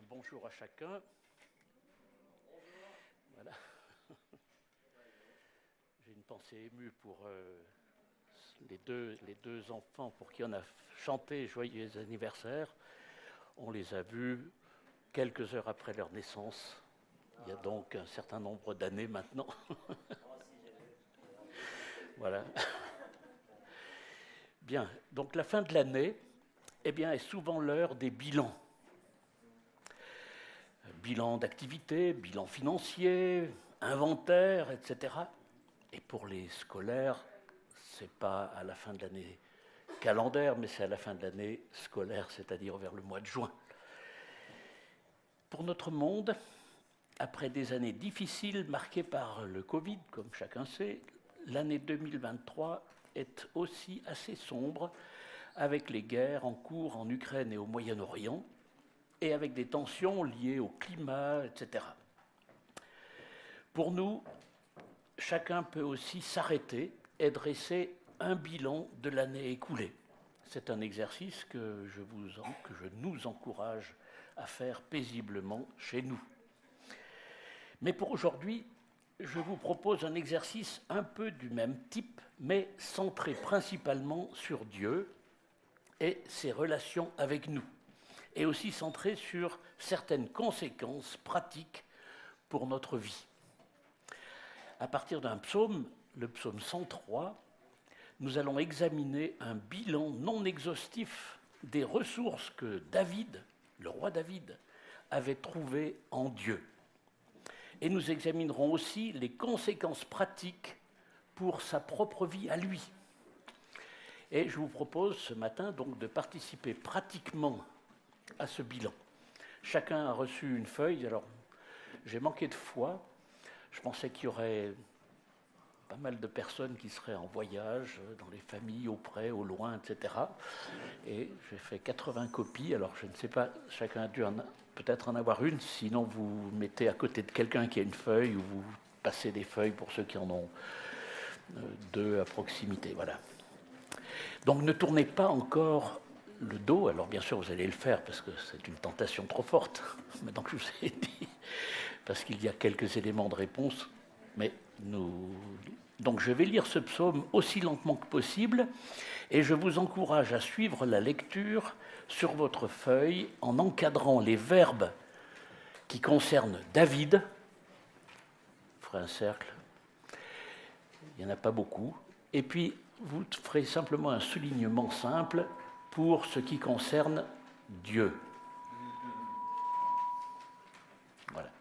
Bonjour à chacun. Voilà. J'ai une pensée émue pour les deux enfants pour qui on a chanté Joyeux anniversaire. On les a vus quelques heures après leur naissance. Il y a donc un certain nombre d'années maintenant. Voilà. Bien, donc la fin de l'année est souvent l'heure des bilans. Bilan d'activité, bilan financier, inventaire, etc. Et pour les scolaires, ce n'est pas à la fin de l'année calendaire, mais c'est à la fin de l'année scolaire, c'est-à-dire vers le mois de juin. Pour notre monde, après des années difficiles marquées par le Covid, comme chacun sait, l'année 2023 est aussi assez sombre, avec les guerres en cours en Ukraine et au Moyen-Orient, et avec des tensions liées au climat, etc. Pour nous, chacun peut aussi s'arrêter et dresser un bilan de l'année écoulée. C'est un exercice que je nous encourage à faire paisiblement chez nous. Mais pour aujourd'hui, je vous propose un exercice un peu du même type, mais centré principalement sur Dieu et ses relations avec nous, et aussi centré sur certaines conséquences pratiques pour notre vie. À partir d'un psaume, le psaume 103, nous allons examiner un bilan non exhaustif des ressources que David, le roi David, avait trouvées en Dieu. Et nous examinerons aussi les conséquences pratiques pour sa propre vie à lui. Et je vous propose ce matin donc de participer pratiquement à ce bilan. Chacun a reçu une feuille. Alors, j'ai manqué de foi. Je pensais qu'il y aurait pas mal de personnes qui seraient en voyage, dans les familles, au près, au loin, etc. Et j'ai fait 80 copies. Alors, je ne sais pas, chacun a dû peut-être en avoir une. Sinon, vous mettez à côté de quelqu'un qui a une feuille ou vous passez des feuilles pour ceux qui en ont deux à proximité. Voilà. Donc, ne tournez pas encore le dos. Alors, bien sûr, vous allez le faire parce que c'est une tentation trop forte. Maintenant que je vous ai dit, parce qu'il y a quelques éléments de réponse. Mais donc je vais lire ce psaume aussi lentement que possible et je vous encourage à suivre la lecture sur votre feuille en encadrant les verbes qui concernent David. Vous ferez un cercle. Il n'y en a pas beaucoup. Et puis vous ferez simplement un soulignement simple pour ce qui concerne Dieu. Voilà.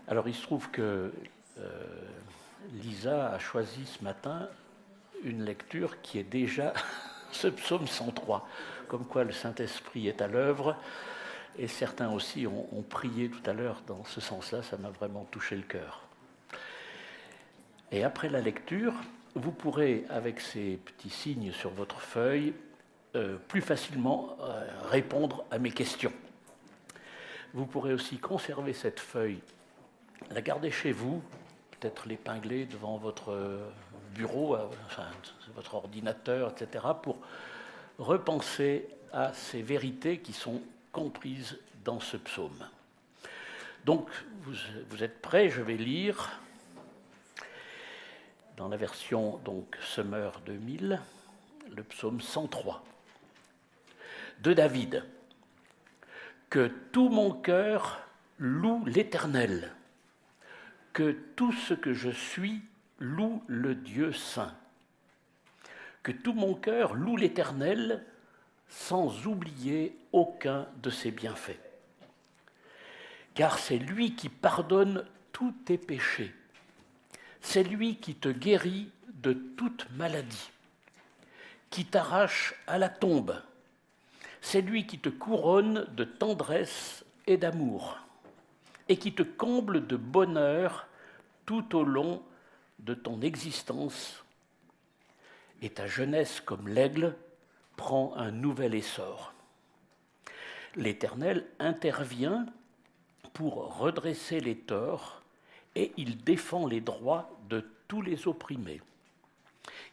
Alors il se trouve que Lisa a choisi ce matin une lecture qui est déjà ce psaume 103, comme quoi le Saint-Esprit est à l'œuvre, et certains aussi ont prié tout à l'heure dans ce sens-là, ça m'a vraiment touché le cœur. Et après la lecture, vous pourrez, avec ces petits signes sur votre feuille, plus facilement répondre à mes questions. Vous pourrez aussi conserver cette feuille, la garder chez vous, peut-être l'épingler devant votre bureau, enfin, votre ordinateur, etc., pour repenser à ces vérités qui sont comprises dans ce psaume. Donc, vous êtes prêts, je vais lire dans la version donc Summer 2000, le psaume 103 de David. Que tout mon cœur loue l'Éternel. Que tout ce que je suis loue le Dieu saint. Que tout mon cœur loue l'Éternel sans oublier aucun de ses bienfaits. Car c'est lui qui pardonne tous tes péchés. C'est lui qui te guérit de toute maladie, qui t'arrache à la tombe. C'est lui qui te couronne de tendresse et d'amour et qui te comble de bonheur tout au long de ton existence. Et ta jeunesse comme l'aigle prend un nouvel essor. L'Éternel intervient pour redresser les torts et il défend les droits de tous les opprimés.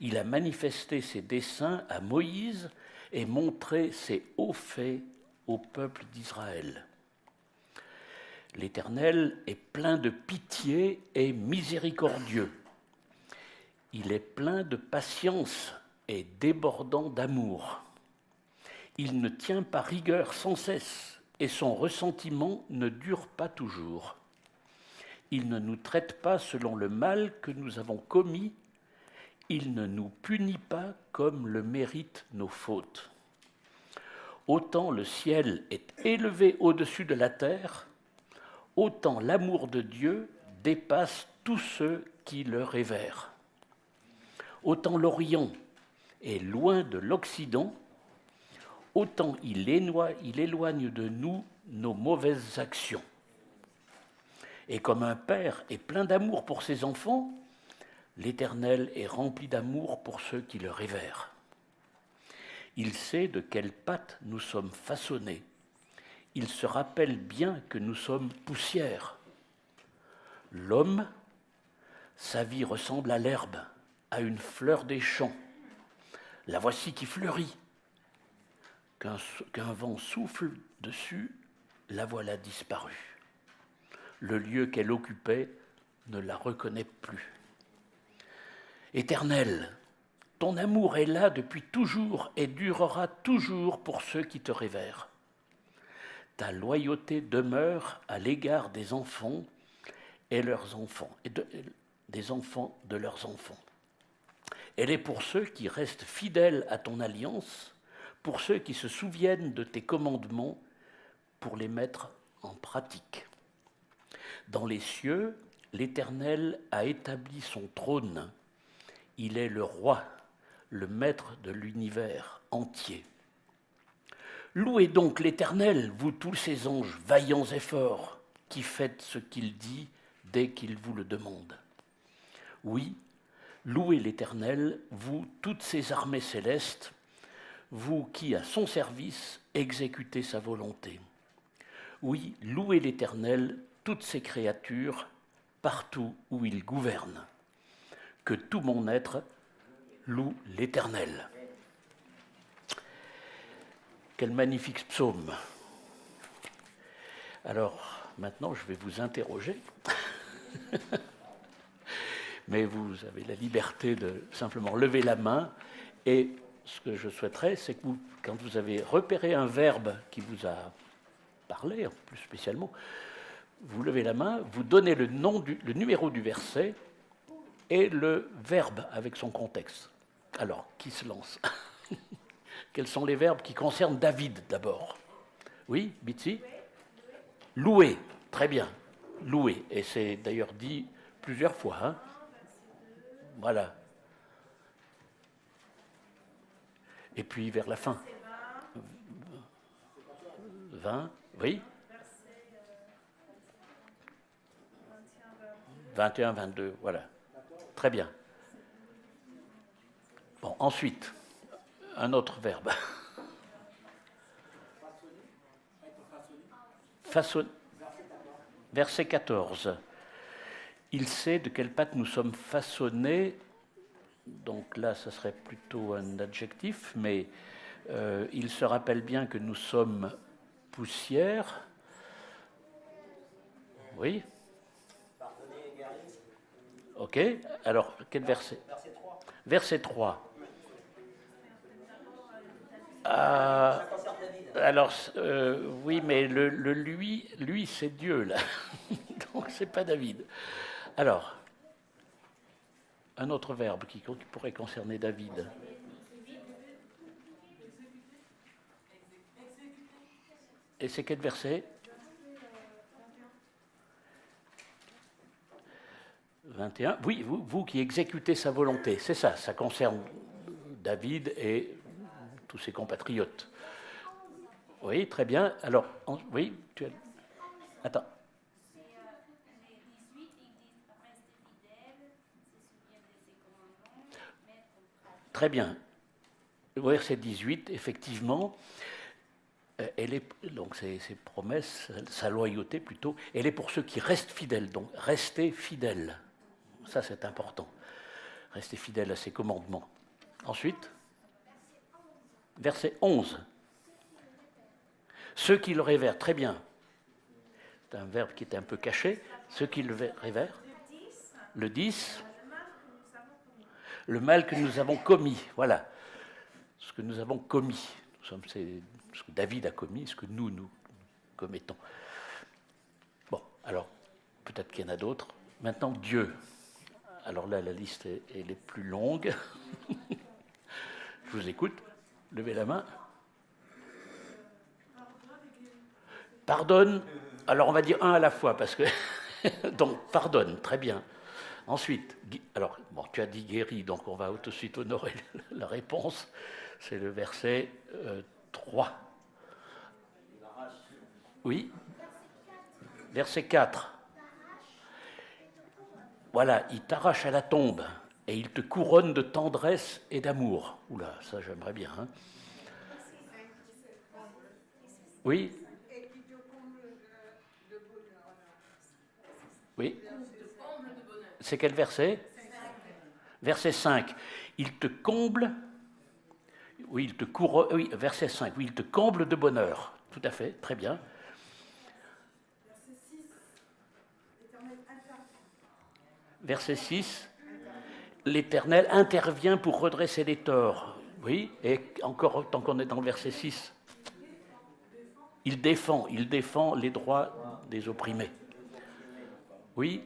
Il a manifesté ses desseins à Moïse et montré ses hauts faits au peuple d'Israël. L'Éternel est plein de pitié et miséricordieux. Il est plein de patience et débordant d'amour. Il ne tient pas rigueur sans cesse et son ressentiment ne dure pas toujours. Il ne nous traite pas selon le mal que nous avons commis. Il ne nous punit pas comme le méritent nos fautes. Autant le ciel est élevé au-dessus de la terre, autant l'amour de Dieu dépasse tous ceux qui le révèrent. Autant l'Orient est loin de l'Occident, autant il éloigne de nous nos mauvaises actions. Et comme un père est plein d'amour pour ses enfants, l'Éternel est rempli d'amour pour ceux qui le révèrent. Il sait de quelle pâte nous sommes façonnés. Il se rappelle bien que nous sommes poussière. L'homme, sa vie ressemble à l'herbe, à une fleur des champs. La voici qui fleurit. Qu'un vent souffle dessus, la voilà disparue. Le lieu qu'elle occupait ne la reconnaît plus. Éternel, ton amour est là depuis toujours et durera toujours pour ceux qui te révèrent. Ta loyauté demeure à l'égard des enfants et leurs enfants, des enfants de leurs enfants. Elle est pour ceux qui restent fidèles à ton alliance, pour ceux qui se souviennent de tes commandements, pour les mettre en pratique. Dans les cieux, l'Éternel a établi son trône. Il est le roi, le maître de l'univers entier. Louez donc l'Éternel, vous tous ses anges, vaillants et forts, qui faites ce qu'il dit dès qu'il vous le demande. Oui, louez l'Éternel, vous toutes ses armées célestes, vous qui, à son service, exécutez sa volonté. Oui, louez l'Éternel, toutes ses créatures, partout où il gouverne. Que tout mon être loue l'Éternel. Quel magnifique psaume. Alors, maintenant, je vais vous interroger. Mais vous avez la liberté de simplement lever la main. Et ce que je souhaiterais, c'est que vous, quand vous avez repéré un verbe qui vous a parlé, plus spécialement, vous levez la main, vous donnez le numéro du verset et le verbe avec son contexte. Alors, qui se lance? Quels sont les verbes qui concernent David d'abord? Oui, Bitsy? Louer, très bien. Louer, et c'est d'ailleurs dit plusieurs fois. Hein? Voilà. Et puis vers la fin. 20, oui. 21, 22, voilà. Très bien. Bon, ensuite, un autre verbe. Façonner. Verset 14. Il sait de quelle pâte nous sommes façonnés. Donc là, ça serait plutôt un adjectif, mais il se rappelle bien que nous sommes poussière. Oui. Ok. Alors, quel verset? Verset 3. Alors, oui, mais le lui, c'est Dieu, là. Donc, c'est pas David. Alors, un autre verbe qui pourrait concerner David. Et c'est quel verset? 21. Oui, vous qui exécutez sa volonté, c'est ça, ça concerne David et tous ses compatriotes. Oui, très bien. Alors, oui, tu as... Attends. Très bien. Le verset 18, effectivement, elle est, donc ses promesses, sa loyauté plutôt, elle est pour ceux qui restent fidèles. Donc, restez fidèles. Ça, c'est important. Restez fidèles à ses commandements. Ensuite, verset 11. Ceux qui le révèrent, très bien. c'est un verbe qui était un peu caché. Ce qui le révère. Le 10. Le mal que nous avons commis. Voilà. Ce que nous avons commis. C'est ce que David a commis, ce que nous commettons. Bon, alors, peut-être qu'il y en a d'autres. Maintenant, Dieu. Alors là, la liste elle est plus longue. Je vous écoute. Levez la main. Pardonne. Alors, on va dire un à la fois, parce que... Donc, pardonne, très bien. Ensuite, alors, bon, tu as dit guéri, donc on va tout de suite honorer la réponse. C'est le verset 3. Oui. Verset 4. Voilà, il t'arrache à la tombe et il te couronne de tendresse et d'amour. Oula, ça j'aimerais bien. Hein. Oui. Oui. C'est quel verset? Verset 5. Il te comble. Oui, il te couronne. Oui, verset 5. Oui, il te comble de bonheur. Tout à fait, très bien. Verset 6. L'Éternel intervient pour redresser les torts. Oui, et encore tant qu'on est dans le verset 6. Il défend les droits des opprimés. Oui.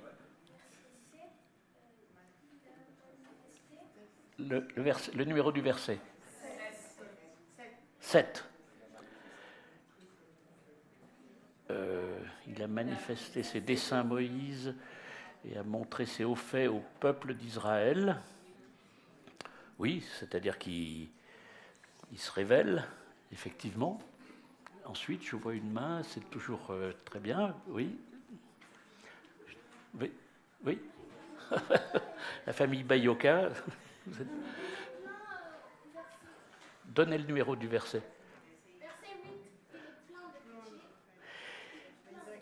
Le numéro du verset. 7. Il a manifesté ses desseins Moïse et a montré ses hauts faits au peuple d'Israël. Oui, c'est-à-dire qu'il se révèle, effectivement. Ensuite, je vois une main, c'est toujours très bien, oui. Oui, oui. La famille Bayoka. Donnez le numéro du verset.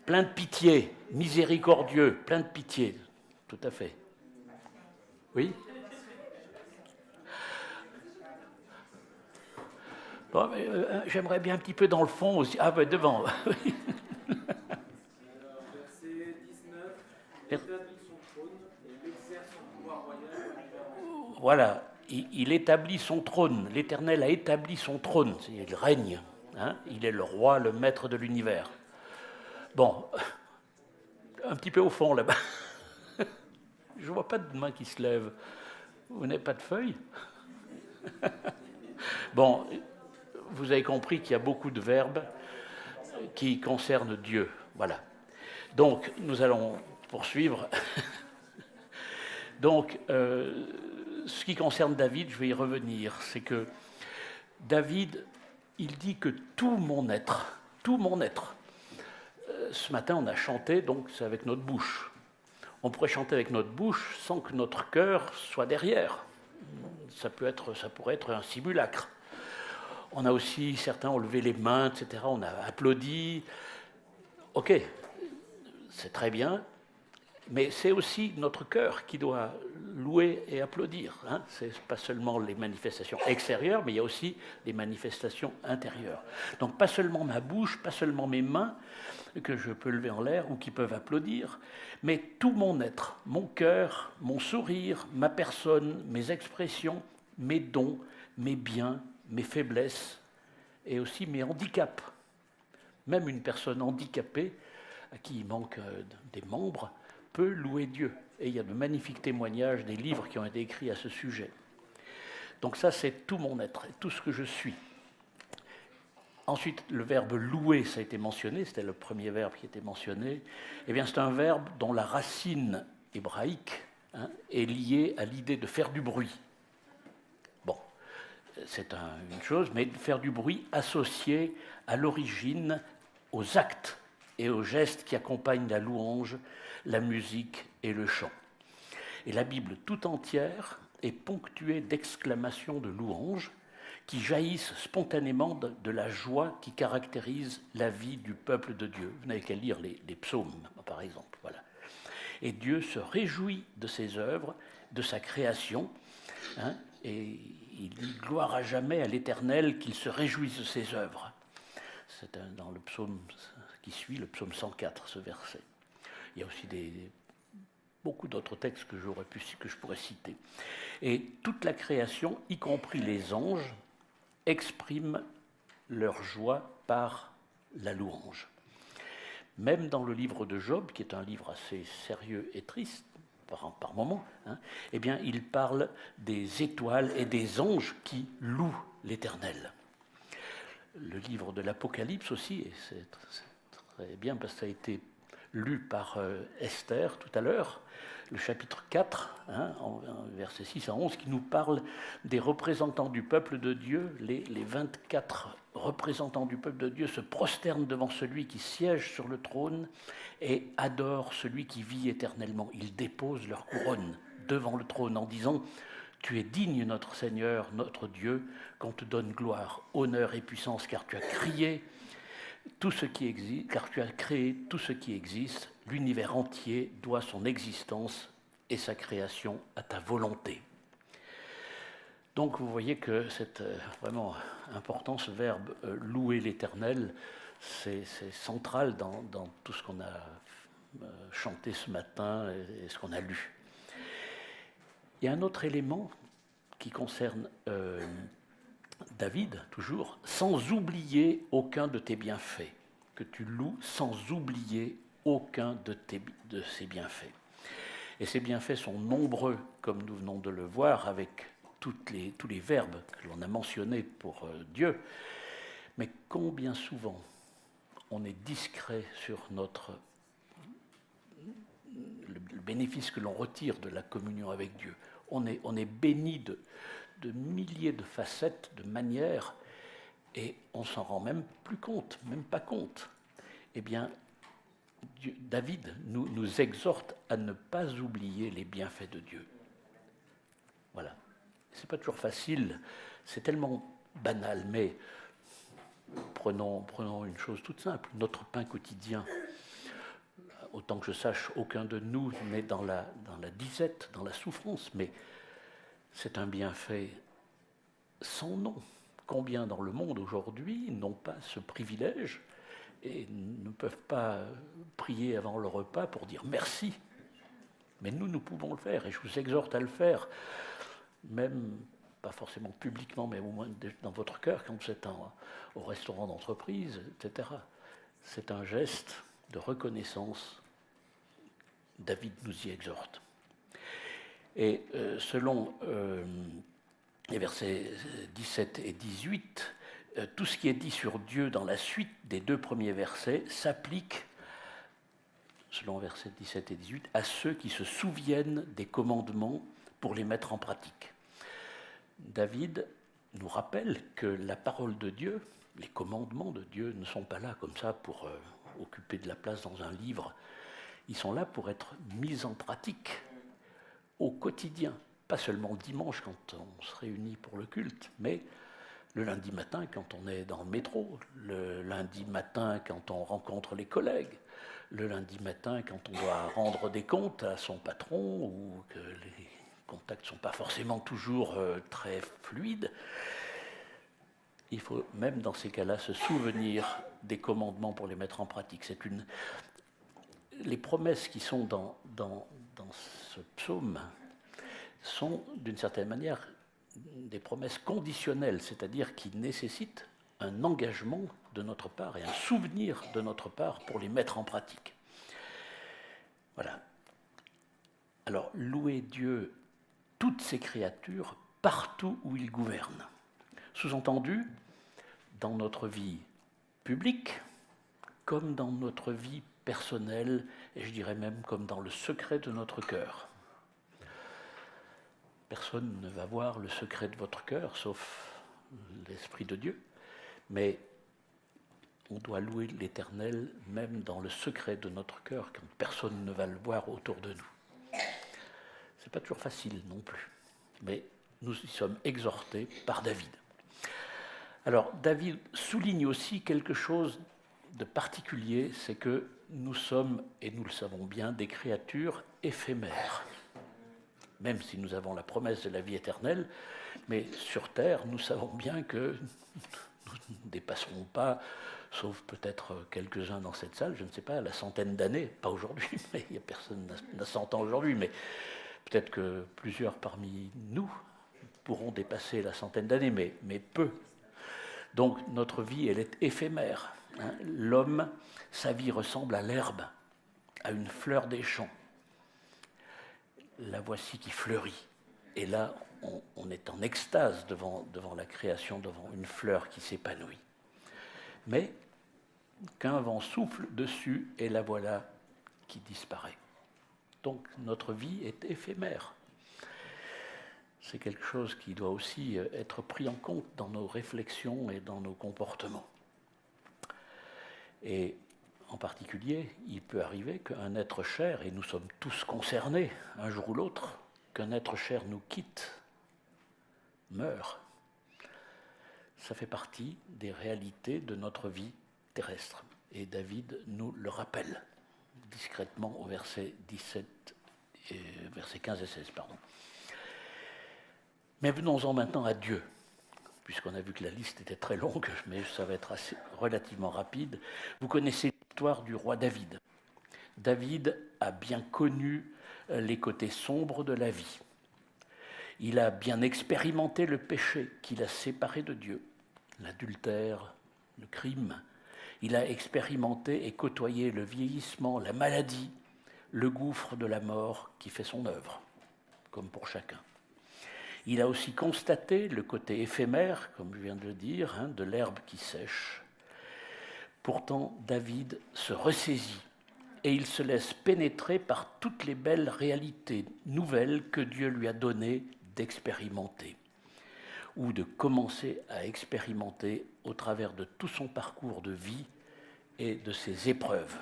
Plein de pitié, miséricordieux, plein de pitié. Tout à fait. Oui. Bon, j'aimerais bien un petit peu dans le fond aussi. Ah, ben devant. Verset 19. Il établit son trône et il exerce son pouvoir royal. Voilà, il établit son trône. L'Éternel a établi son trône. Il règne. Hein, il est le roi, le maître de l'univers. Bon, un petit peu au fond là-bas. Je ne vois pas de main qui se lève. Vous n'avez pas de feuille? Bon, vous avez compris qu'il y a beaucoup de verbes qui concernent Dieu. Voilà. Donc, nous allons poursuivre. Donc, ce qui concerne David, je vais y revenir, c'est que David, il dit que tout mon être, ce matin on a chanté, donc c'est avec notre bouche. On pourrait chanter avec notre bouche sans que notre cœur soit derrière. Ça pourrait être un simulacre. On a aussi, certains ont levé les mains, etc. On a applaudi. Ok, c'est très bien, mais c'est aussi notre cœur qui doit louer et applaudir. Hein. Ce n'est pas seulement les manifestations extérieures, mais il y a aussi les manifestations intérieures. Donc pas seulement ma bouche, pas seulement mes mains que je peux lever en l'air ou qui peuvent applaudir, mais tout mon être, mon cœur, mon sourire, ma personne, mes expressions, mes dons, mes biens, mes faiblesses et aussi mes handicaps. Même une personne handicapée à qui il manque des membres peut louer Dieu. Et il y a de magnifiques témoignages, des livres qui ont été écrits à ce sujet. Donc ça, c'est tout mon être, tout ce que je suis. Ensuite, le verbe louer, ça a été mentionné, c'était le premier verbe qui était mentionné. Eh bien, c'est un verbe dont la racine hébraïque est liée à l'idée de faire du bruit. Bon, c'est une chose, mais de faire du bruit associé à l'origine aux actes et aux gestes qui accompagnent la louange, la musique et le chant. Et la Bible tout entière est ponctuée d'exclamations de louange qui jaillissent spontanément de la joie qui caractérise la vie du peuple de Dieu. Vous n'avez qu'à lire les psaumes, par exemple. Voilà. Et Dieu se réjouit de ses œuvres, de sa création, et il dit « Gloire à jamais à l'Éternel, qu'il se réjouisse de ses œuvres ». C'est dans le psaume qui suit le psaume 104, ce verset. Il y a aussi beaucoup d'autres textes que je pourrais citer. Et toute la création, y compris les anges, exprime leur joie par la louange. Même dans le livre de Job, qui est un livre assez sérieux et triste par moments, eh bien, il parle des étoiles et des anges qui louent l'Éternel. Le livre de l'Apocalypse aussi, et c'est très bien parce que ça a été lu par Esther tout à l'heure, le chapitre 4, en versets 6 à 11, qui nous parle des représentants du peuple de Dieu. Les 24 représentants du peuple de Dieu se prosternent devant celui qui siège sur le trône et adorent celui qui vit éternellement. Ils déposent leur couronne devant le trône en disant « Tu es digne, notre Seigneur, notre Dieu, qu'on te donne gloire, honneur et puissance, car tu as crié tout ce qui existe, car tu as créé tout ce qui existe, l'univers entier doit son existence et sa création à ta volonté. » Donc vous voyez que c'est vraiment important, ce verbe louer l'Éternel, c'est central dans tout ce qu'on a chanté ce matin et ce qu'on a lu. Il y a un autre élément qui concerne David, toujours, sans oublier aucun de tes bienfaits, que tu loues sans oublier aucun de ses bienfaits. Et ces bienfaits sont nombreux, comme nous venons de le voir, avec tous les verbes que l'on a mentionnés pour Dieu. Mais combien souvent on est discret sur le bénéfice que l'on retire de la communion avec Dieu. On est béni de milliers de facettes, de manières, et on s'en rend même plus compte, même pas compte. Eh bien, David nous exhorte à ne pas oublier les bienfaits de Dieu. Voilà. C'est pas toujours facile, c'est tellement banal, mais prenons une chose toute simple, notre pain quotidien. Autant que je sache, aucun de nous n'est dans la disette, dans la souffrance, mais c'est un bienfait sans nom. Combien dans le monde aujourd'hui n'ont pas ce privilège et ne peuvent pas prier avant le repas pour dire merci. Mais nous pouvons le faire et je vous exhorte à le faire, même pas forcément publiquement, mais au moins dans votre cœur quand vous êtes au restaurant d'entreprise, etc. C'est un geste de reconnaissance. David nous y exhorte. Et selon les versets 17 et 18, tout ce qui est dit sur Dieu dans la suite des deux premiers versets s'applique, selon versets 17 et 18, à ceux qui se souviennent des commandements pour les mettre en pratique. David nous rappelle que la parole de Dieu, les commandements de Dieu ne sont pas là comme ça pour occuper de la place dans un livre. Ils sont là pour être mis en pratique au quotidien. Pas seulement le dimanche quand on se réunit pour le culte, mais le lundi matin quand on est dans le métro, le lundi matin quand on rencontre les collègues, le lundi matin quand on doit rendre des comptes à son patron ou que les contacts ne sont pas forcément toujours très fluides. Il faut même dans ces cas-là se souvenir des commandements pour les mettre en pratique. Les promesses qui sont dans ce psaume sont d'une certaine manière des promesses conditionnelles, c'est-à-dire qui nécessitent un engagement de notre part et un souvenir de notre part pour les mettre en pratique. Voilà. Alors, louer Dieu, toutes ses créatures, partout où il gouverne. Sous-entendu, dans notre vie publique, comme dans notre vie personnelle, et je dirais même comme dans le secret de notre cœur. Personne ne va voir le secret de votre cœur, sauf l'Esprit de Dieu. Mais on doit louer l'Éternel même dans le secret de notre cœur, quand personne ne va le voir autour de nous. Ce n'est pas toujours facile non plus, mais nous y sommes exhortés par David. Alors, David souligne aussi quelque chose de particulier, c'est que nous sommes, et nous le savons bien, des créatures éphémères. Même si nous avons la promesse de la vie éternelle, mais sur terre, nous savons bien que nous ne dépasserons pas sauf peut-être quelques-uns dans cette salle, je ne sais pas, à la centaine d'années, pas aujourd'hui, mais il y a personne n'a 100 ans aujourd'hui, mais peut-être que plusieurs parmi nous pourront dépasser la centaine d'années, mais peu. Donc notre vie, elle est éphémère. Hein. L'homme, sa vie ressemble à l'herbe, à une fleur des champs. La voici qui fleurit. Et là, on est en extase devant la création, devant une fleur qui s'épanouit. Mais qu'un vent souffle dessus, et la voilà qui disparaît. Donc notre vie est éphémère. C'est quelque chose qui doit aussi être pris en compte dans nos réflexions et dans nos comportements. Et en particulier, il peut arriver qu'un être cher, et nous sommes tous concernés un jour ou l'autre, qu'un être cher nous quitte, meurt. Ça fait partie des réalités de notre vie terrestre. Et David nous le rappelle discrètement au verset 17 et versets 15 et 16. Pardon. Mais venons-en maintenant à Dieu, puisqu'on a vu que la liste était très longue, mais ça va être relativement rapide. Vous connaissez l'histoire du roi David. David a bien connu les côtés sombres de la vie. Il a bien expérimenté le péché qui l'a séparé de Dieu, l'adultère, le crime. Il a expérimenté et côtoyé le vieillissement, la maladie, le gouffre de la mort qui fait son œuvre, comme pour chacun. Il a aussi constaté le côté éphémère, comme je viens de le dire, de l'herbe qui sèche. Pourtant, David se ressaisit et il se laisse pénétrer par toutes les belles réalités nouvelles que Dieu lui a données d'expérimenter, ou de commencer à expérimenter au travers de tout son parcours de vie et de ses épreuves.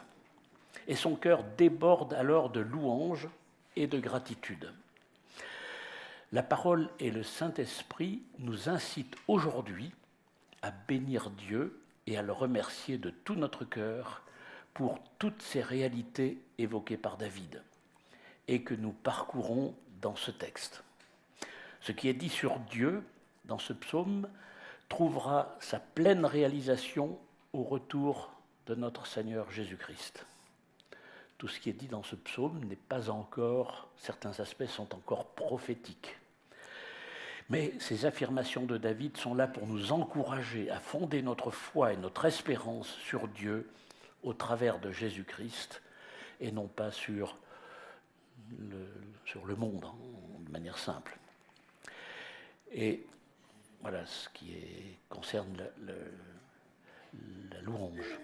Et son cœur déborde alors de louanges et de gratitude. La parole et le Saint-Esprit nous incitent aujourd'hui à bénir Dieu et à le remercier de tout notre cœur pour toutes ces réalités évoquées par David et que nous parcourons dans ce texte. Ce qui est dit sur Dieu dans ce psaume trouvera sa pleine réalisation au retour de notre Seigneur Jésus-Christ. Tout ce qui est dit dans ce psaume n'est pas encore, certains aspects sont encore prophétiques. Mais ces affirmations de David sont là pour nous encourager à fonder notre foi et notre espérance sur Dieu au travers de Jésus-Christ et non pas sur le monde, de manière simple. Et voilà ce qui concerne la louange.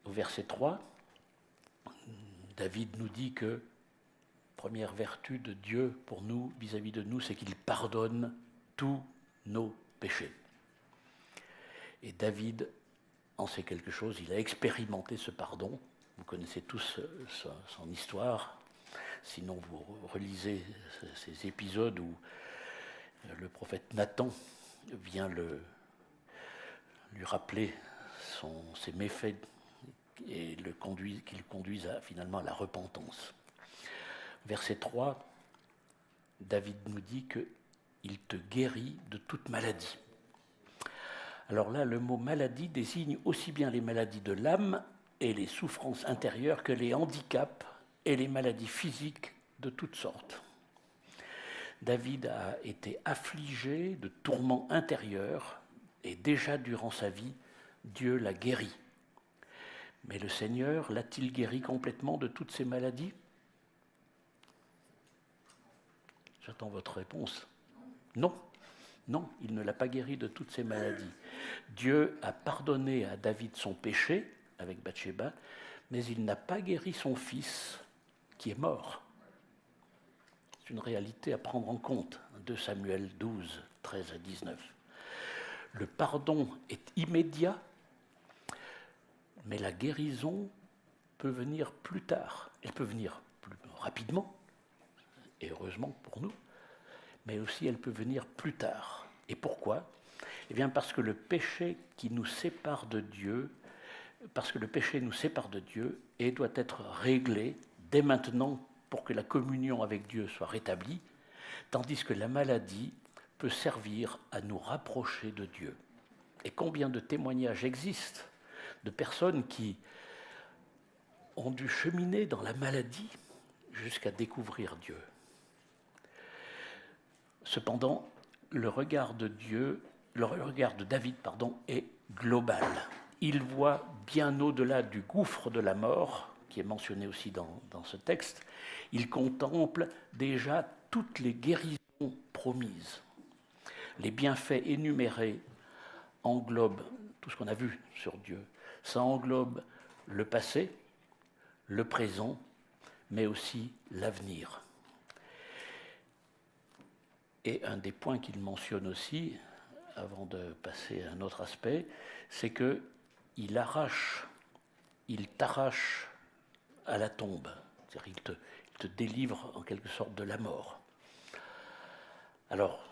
Au verset 3, David nous dit que première vertu de Dieu pour nous, vis-à-vis de nous, c'est qu'il pardonne tous nos péchés. Et David en sait quelque chose, il a expérimenté ce pardon. Vous connaissez tous son histoire. Sinon, vous relisez ces épisodes où le prophète Nathan vient lui rappeler ses méfaits et qu'il conduise finalement à la repentance. Verset 3, David nous dit qu'il te guérit de toute maladie. Alors là, le mot maladie désigne aussi bien les maladies de l'âme et les souffrances intérieures que les handicaps et les maladies physiques de toutes sortes. David a été affligé de tourments intérieurs et déjà durant sa vie, Dieu l'a guéri. Mais le Seigneur l'a-t-il guéri complètement de toutes ces maladies ? J'attends votre réponse. Non, non, il ne l'a pas guéri de toutes ces maladies. Dieu a pardonné à David son péché avec Bathsheba, mais il n'a pas guéri son fils qui est mort. C'est une réalité à prendre en compte. 2 Samuel 12, 13 à 19. Le pardon est immédiat, mais la guérison peut venir plus tard. Elle peut venir plus rapidement, et heureusement pour nous, mais aussi elle peut venir plus tard. Et pourquoi ? Eh bien parce que le péché qui nous sépare de Dieu, parce que le péché nous sépare de Dieu et doit être réglé dès maintenant pour que la communion avec Dieu soit rétablie, tandis que la maladie peut servir à nous rapprocher de Dieu. Et combien de témoignages existent de personnes qui ont dû cheminer dans la maladie jusqu'à découvrir Dieu. Cependant, le regard de David, est global. Il voit bien au-delà du gouffre de la mort, qui est mentionné aussi dans ce texte. Il contemple déjà toutes les guérisons promises. Les bienfaits énumérés englobent tout ce qu'on a vu sur Dieu. Ça englobe le passé, le présent, mais aussi l'avenir. Et un des points qu'il mentionne aussi, avant de passer à un autre aspect, c'est qu'il t'arrache à la tombe. C'est-à-dire qu'il te délivre en quelque sorte de la mort. Alors,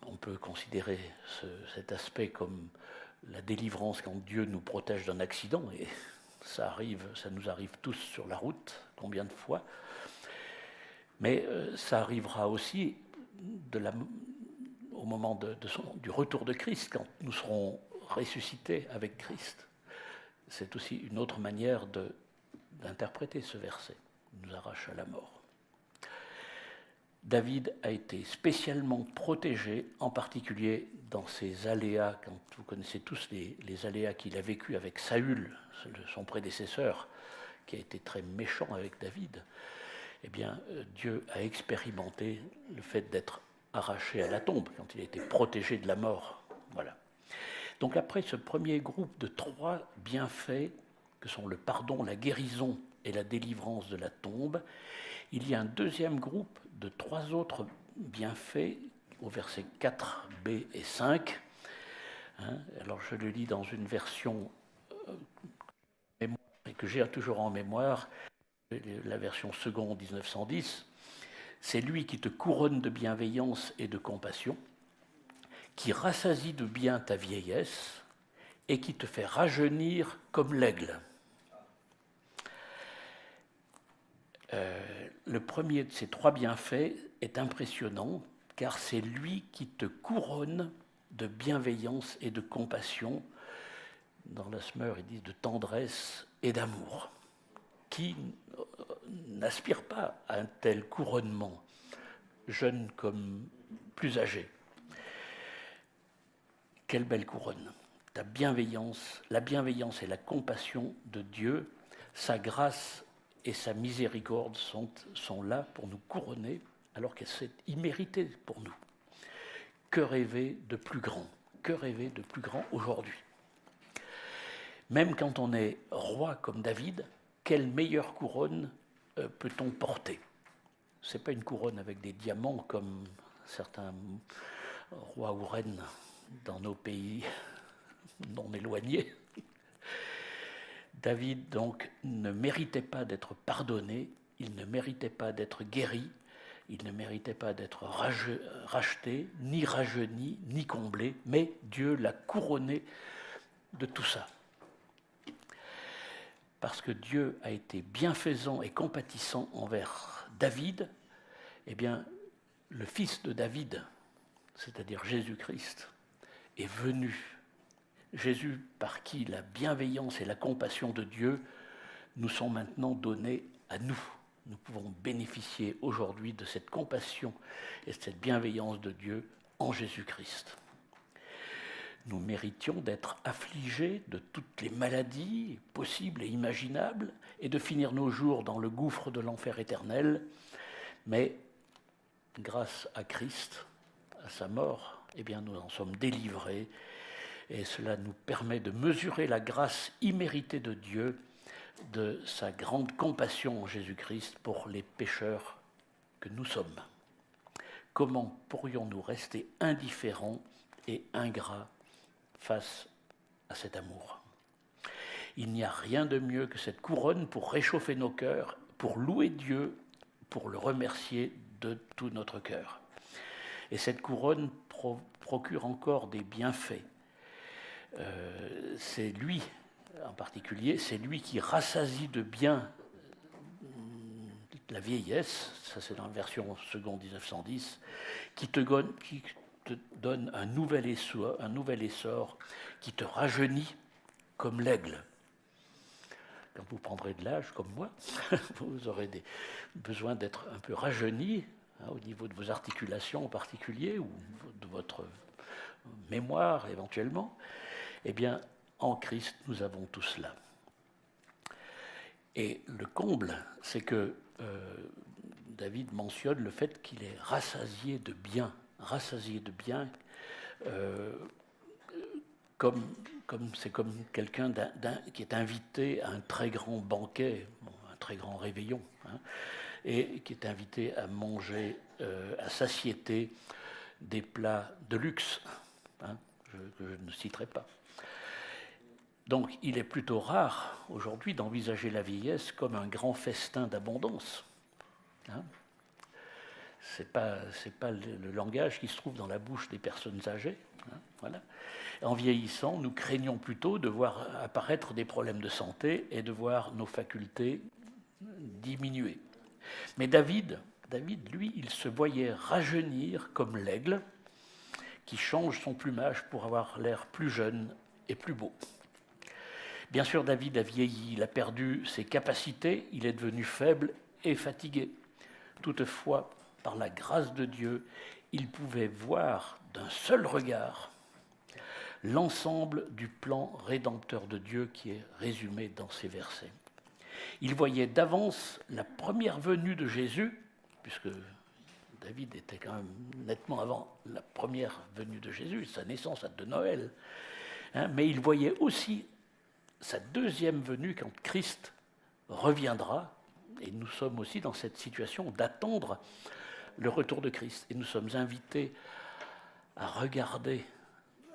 on peut considérer cet aspect comme la délivrance quand Dieu nous protège d'un accident, et ça nous arrive tous sur la route, combien de fois. Mais ça arrivera aussi au moment du retour de Christ, quand nous serons ressuscités avec Christ. C'est aussi une autre manière d'interpréter ce verset. Il nous arrache à la mort. David a été spécialement protégé, en particulier dans ses aléas, quand vous connaissez tous les aléas qu'il a vécu avec Saül, son prédécesseur, qui a été très méchant avec David. Eh bien, Dieu a expérimenté le fait d'être arraché à la tombe, quand il a été protégé de la mort. Voilà. Donc après ce premier groupe de 3 bienfaits, que sont le pardon, la guérison et la délivrance de la tombe, il y a un deuxième groupe de 3 autres bienfaits, au verset 4, B et 5. Alors je le lis dans une version que j'ai toujours en mémoire, la version seconde 1910. C'est lui qui te couronne de bienveillance et de compassion, qui rassasie de bien ta vieillesse et qui te fait rajeunir comme l'aigle. Le premier de ces 3 bienfaits est impressionnant, car c'est lui qui te couronne de bienveillance et de compassion. Dans la Smeur, ils disent de tendresse et d'amour. Qui n'aspire pas à un tel couronnement, jeune comme plus âgé? Quelle belle couronne! La bienveillance et la compassion de Dieu, sa grâce et sa miséricorde sont là pour nous couronner, alors que c'est immérité pour nous. Que rêver de plus grand? Que rêver de plus grand aujourd'hui? Même quand on est roi comme David, quelle meilleure couronne peut-on porter? Ce n'est pas une couronne avec des diamants comme certains rois ou reines dans nos pays non éloignés. David, donc, ne méritait pas d'être pardonné, il ne méritait pas d'être guéri, il ne méritait pas d'être racheté, ni rajeuni, ni comblé, mais Dieu l'a couronné de tout ça. Parce que Dieu a été bienfaisant et compatissant envers David, eh bien, le fils de David, c'est-à-dire Jésus-Christ, est venu. Jésus, par qui la bienveillance et la compassion de Dieu nous sont maintenant données à nous. Nous pouvons bénéficier aujourd'hui de cette compassion et de cette bienveillance de Dieu en Jésus-Christ. Nous méritions d'être affligés de toutes les maladies possibles et imaginables et de finir nos jours dans le gouffre de l'enfer éternel. Mais grâce à Christ, à sa mort, eh bien, nous en sommes délivrés. Et cela nous permet de mesurer la grâce imméritée de Dieu, de sa grande compassion en Jésus-Christ pour les pécheurs que nous sommes. Comment pourrions-nous rester indifférents et ingrats face à cet amour? Il n'y a rien de mieux que cette couronne pour réchauffer nos cœurs, pour louer Dieu, pour le remercier de tout notre cœur. Et cette couronne procure encore des bienfaits. C'est lui, en particulier, c'est lui qui rassasie de bien la vieillesse, ça c'est dans la version seconde 1910, qui te donne un nouvel essor, qui te rajeunit comme l'aigle. quand vous prendrez de l'âge comme moi, vous aurez besoin d'être un peu rajeuni, au niveau de vos articulations en particulier, ou de votre mémoire éventuellement. Eh bien, en Christ, nous avons tout cela. Et le comble, c'est que David mentionne le fait qu'il est rassasié de bien, c'est comme quelqu'un qui est invité à un très grand banquet, un très grand réveillon, et qui est invité à manger à satiété des plats de luxe, que je ne citerai pas. Donc il est plutôt rare aujourd'hui d'envisager la vieillesse comme un grand festin d'abondance. C'est pas le langage qui se trouve dans la bouche des personnes âgées. Voilà. En vieillissant, nous craignons plutôt de voir apparaître des problèmes de santé et de voir nos facultés diminuer. Mais David, lui, il se voyait rajeunir comme l'aigle qui change son plumage pour avoir l'air plus jeune et plus beau. Bien sûr, David a vieilli, il a perdu ses capacités, il est devenu faible et fatigué. Toutefois, par la grâce de Dieu, il pouvait voir d'un seul regard l'ensemble du plan rédempteur de Dieu qui est résumé dans ces versets. Il voyait d'avance la première venue de Jésus, puisque David était quand même nettement avant la première venue de Jésus, sa naissance, date de Noël. Mais il voyait aussi sa deuxième venue quand Christ reviendra, et nous sommes aussi dans cette situation d'attendre le retour de Christ. Et nous sommes invités à regarder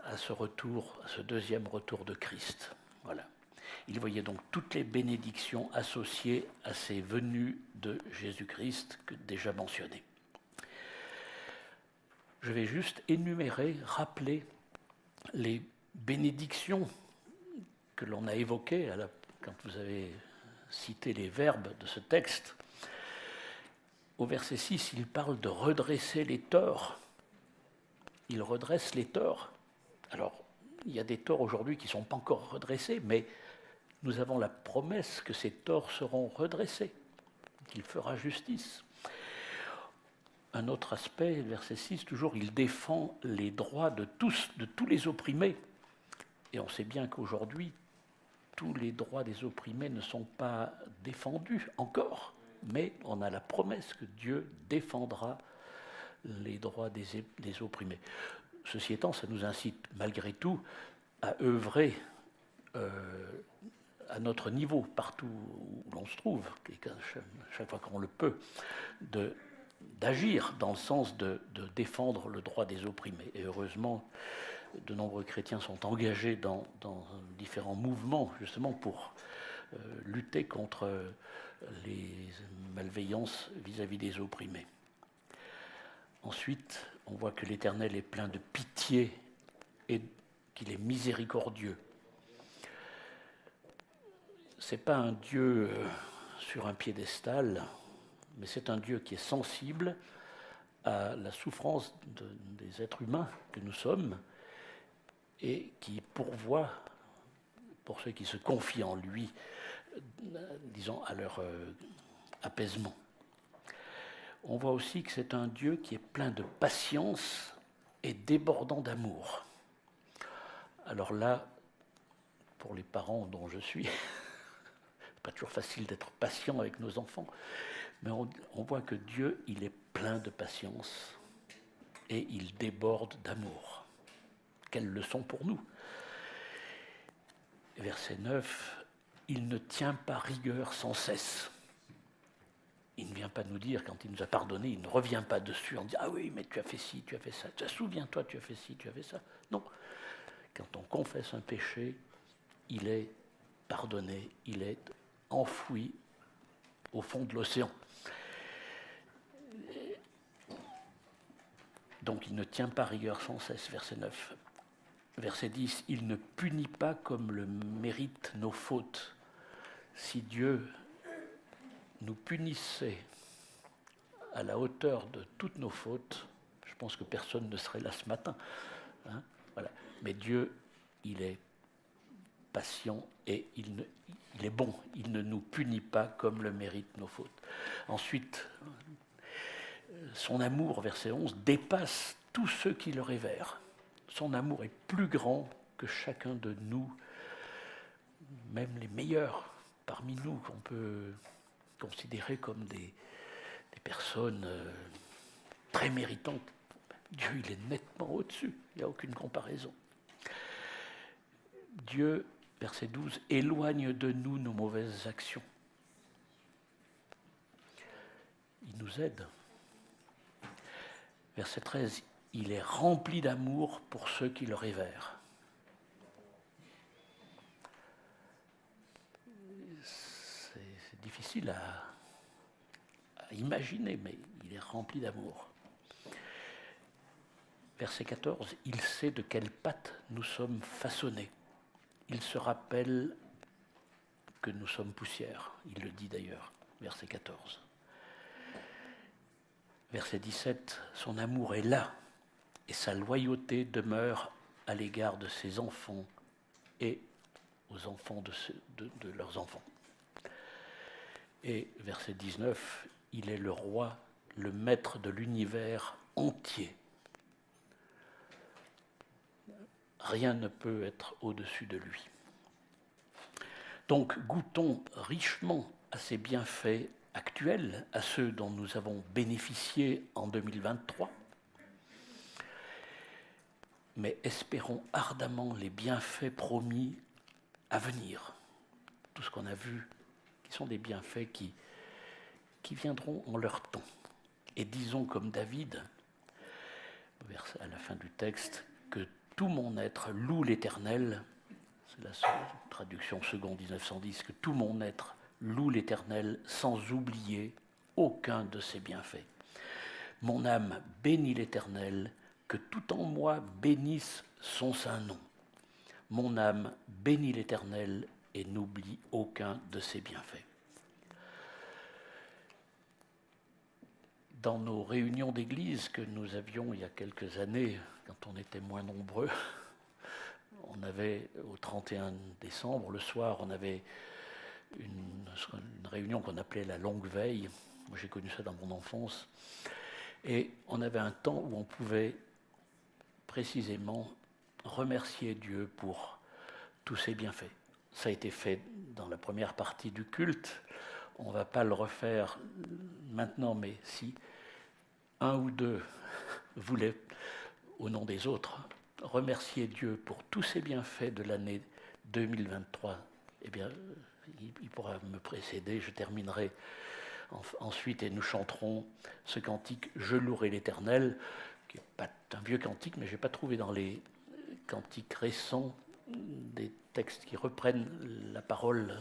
à ce retour, à ce deuxième retour de Christ. Voilà. Il voyait donc toutes les bénédictions associées à ces venues de Jésus-Christ que déjà mentionnées. Je vais juste énumérer, rappeler les bénédictions que l'on a évoquées quand vous avez cité les verbes de ce texte. Au verset 6, il parle de redresser les torts. Il redresse les torts. Alors, il y a des torts aujourd'hui qui ne sont pas encore redressés, mais nous avons la promesse que ces torts seront redressés, qu'il fera justice. Un autre aspect, verset 6, toujours, il défend les droits de tous les opprimés. Et on sait bien qu'aujourd'hui, tous les droits des opprimés ne sont pas défendus encore, mais on a la promesse que Dieu défendra les droits des opprimés. Ceci étant, ça nous incite malgré tout à œuvrer à notre niveau, partout où l'on se trouve, et chaque fois qu'on le peut, d'agir dans le sens de défendre le droit des opprimés. Et heureusement, de nombreux chrétiens sont engagés dans différents mouvements, justement, pour lutter contre les malveillances vis-à-vis des opprimés. Ensuite, on voit que l'Éternel est plein de pitié et qu'il est miséricordieux. Ce n'est pas un Dieu sur un piédestal, mais c'est un Dieu qui est sensible à la souffrance des êtres humains que nous sommes et qui pourvoit, pour ceux qui se confient en lui, disons, à leur apaisement. On voit aussi que c'est un Dieu qui est plein de patience et débordant d'amour. Alors là, pour les parents dont je suis, c'est pas toujours facile d'être patient avec nos enfants, mais on voit que Dieu, il est plein de patience et il déborde d'amour. Quelle leçon pour nous. Verset 9, il ne tient pas rigueur sans cesse. Il ne vient pas nous dire, quand il nous a pardonné, il ne revient pas dessus en disant « Ah oui, mais tu as fait ci, tu as fait ça, souviens-toi, tu as fait ci, tu as fait ça. » Non. Quand on confesse un péché, il est pardonné, il est enfoui au fond de l'océan. Donc il ne tient pas rigueur sans cesse, verset 9. Verset 10, il ne punit pas comme le méritent nos fautes. Si Dieu nous punissait à la hauteur de toutes nos fautes, je pense que personne ne serait là ce matin. Voilà. Mais Dieu, il est patient et il est bon, il ne nous punit pas comme le méritent nos fautes. Ensuite, son amour, verset 11, dépasse tous ceux qui le révèrent. Son amour est plus grand que chacun de nous, même les meilleurs parmi nous qu'on peut considérer comme des personnes très méritantes. Dieu, il est nettement au-dessus, il n'y a aucune comparaison. Dieu, verset 12, éloigne de nous nos mauvaises actions. Il nous aide. Verset 13, il est rempli d'amour pour ceux qui le révèrent. C'est difficile à imaginer, mais il est rempli d'amour. Verset 14, il sait de quelle pâte nous sommes façonnés. Il se rappelle que nous sommes poussière. Il le dit d'ailleurs, verset 14. Verset 17, son amour est là et sa loyauté demeure à l'égard de ses enfants et aux enfants de leurs enfants. Et verset 19, il est le roi, le maître de l'univers entier. Rien ne peut être au-dessus de lui. Donc, goûtons richement à ces bienfaits actuels, à ceux dont nous avons bénéficié en 2023, mais espérons ardemment les bienfaits promis à venir. Tout ce qu'on a vu, qui sont des bienfaits qui viendront en leur temps. Et disons comme David, à la fin du texte, que tout mon être loue l'Éternel. C'est la traduction second 1910, que tout mon être loue l'Éternel sans oublier aucun de ses bienfaits. Mon âme bénit l'Éternel, que tout en moi bénisse son saint nom. Mon âme bénit l'Éternel et n'oublie aucun de ses bienfaits. Dans nos réunions d'église que nous avions il y a quelques années, quand on était moins nombreux, on avait au 31 décembre, le soir, on avait une réunion qu'on appelait la longue veille. Moi, j'ai connu ça dans mon enfance. Et on avait un temps où on pouvait précisément remercier Dieu pour tous ses bienfaits. Ça a été fait dans la première partie du culte. On ne va pas le refaire maintenant, mais si un ou deux voulaient, au nom des autres, remercier Dieu pour tous ses bienfaits de l'année 2023, eh bien, il pourra me précéder. Je terminerai ensuite et nous chanterons ce cantique « Je louerai l'Éternel », qui est pas un vieux cantique, mais je n'ai pas trouvé dans les cantiques récents des textes qui reprennent la parole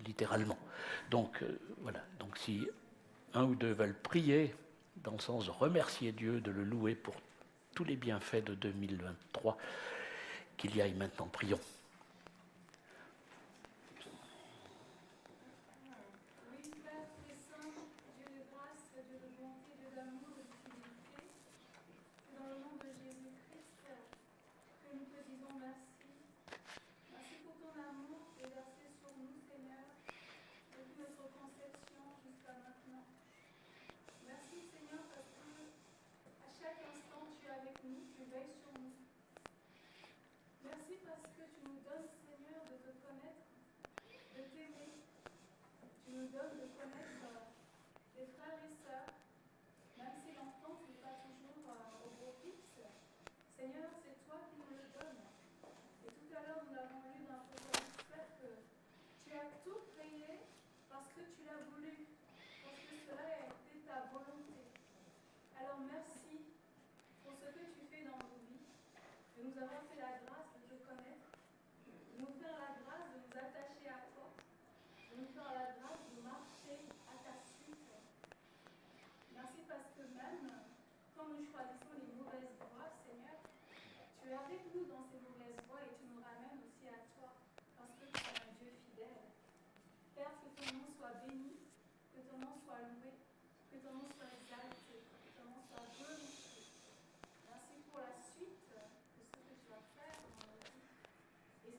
littéralement. Donc voilà, donc si un ou deux veulent prier dans le sens de remercier Dieu, de le louer pour tous les bienfaits de 2023, qu'il y aille maintenant, prions.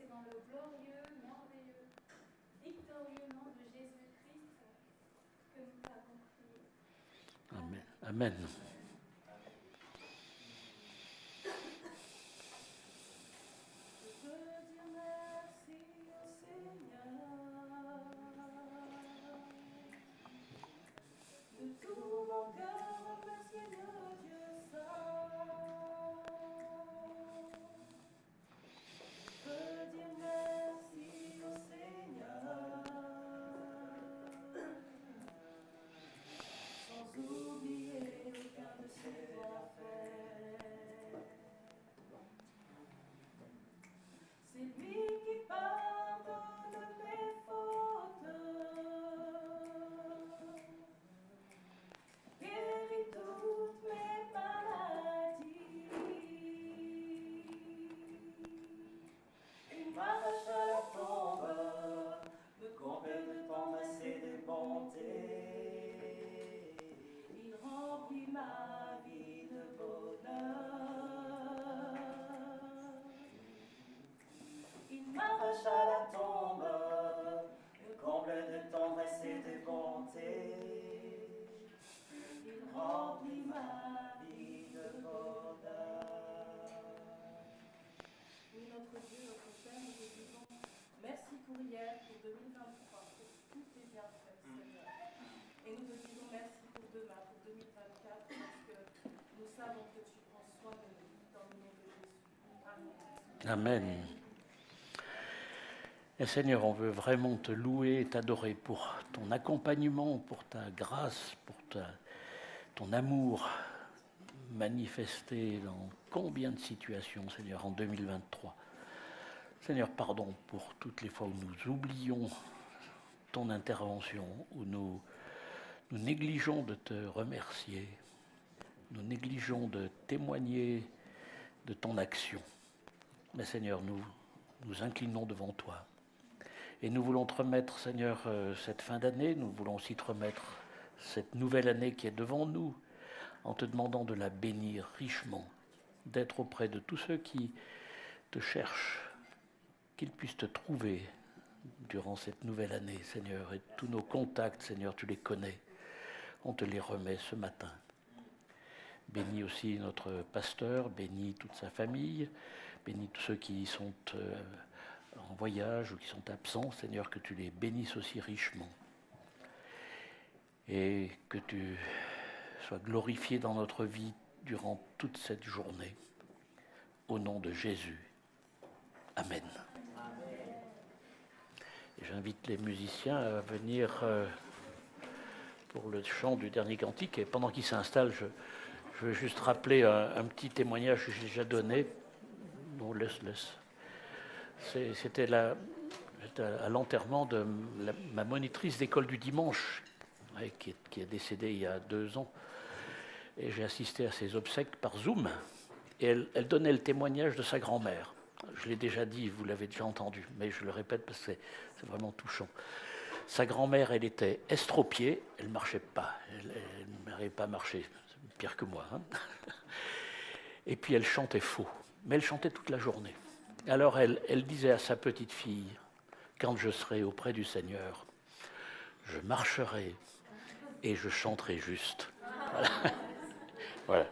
Dans le bloc Amen. Amen. Et Seigneur, on veut vraiment te louer et t'adorer pour ton accompagnement, pour ta grâce, pour ton amour manifesté dans combien de situations, Seigneur, en 2023. Seigneur, pardon pour toutes les fois où nous oublions ton intervention, où nous négligeons de te remercier, nous négligeons de témoigner de ton action. Mais Seigneur, nous inclinons devant toi. Et nous voulons te remettre, Seigneur, cette fin d'année. Nous voulons aussi te remettre cette nouvelle année qui est devant nous, en te demandant de la bénir richement, d'être auprès de tous ceux qui te cherchent, qu'ils puissent te trouver durant cette nouvelle année, Seigneur. Et tous nos contacts, Seigneur, tu les connais. On te les remet ce matin. Bénis aussi notre pasteur, bénis toute sa famille, bénis tous ceux qui sont en voyage ou qui sont absents, Seigneur, que tu les bénisses aussi richement. Et que tu sois glorifié dans notre vie durant toute cette journée. Au nom de Jésus. Amen. Et j'invite les musiciens à venir pour le chant du dernier cantique. Et pendant qu'ils s'installent, je veux juste rappeler un petit témoignage que j'ai déjà donné. Non, laisse. C'était à l'enterrement de ma monitrice d'école du dimanche, qui est décédée il y a 2 ans. Et j'ai assisté à ses obsèques par Zoom. Et elle donnait le témoignage de sa grand-mère. Je l'ai déjà dit, vous l'avez déjà entendu, mais je le répète parce que c'est vraiment touchant. Sa grand-mère, elle était estropiée, elle ne marchait pas. Elle n'arrivait pas à marcher, c'est pire que moi. Hein. Et puis elle chantait faux, mais elle chantait toute la journée. Alors elle disait à sa petite fille, quand je serai auprès du Seigneur, je marcherai et je chanterai juste. Voilà. Voilà.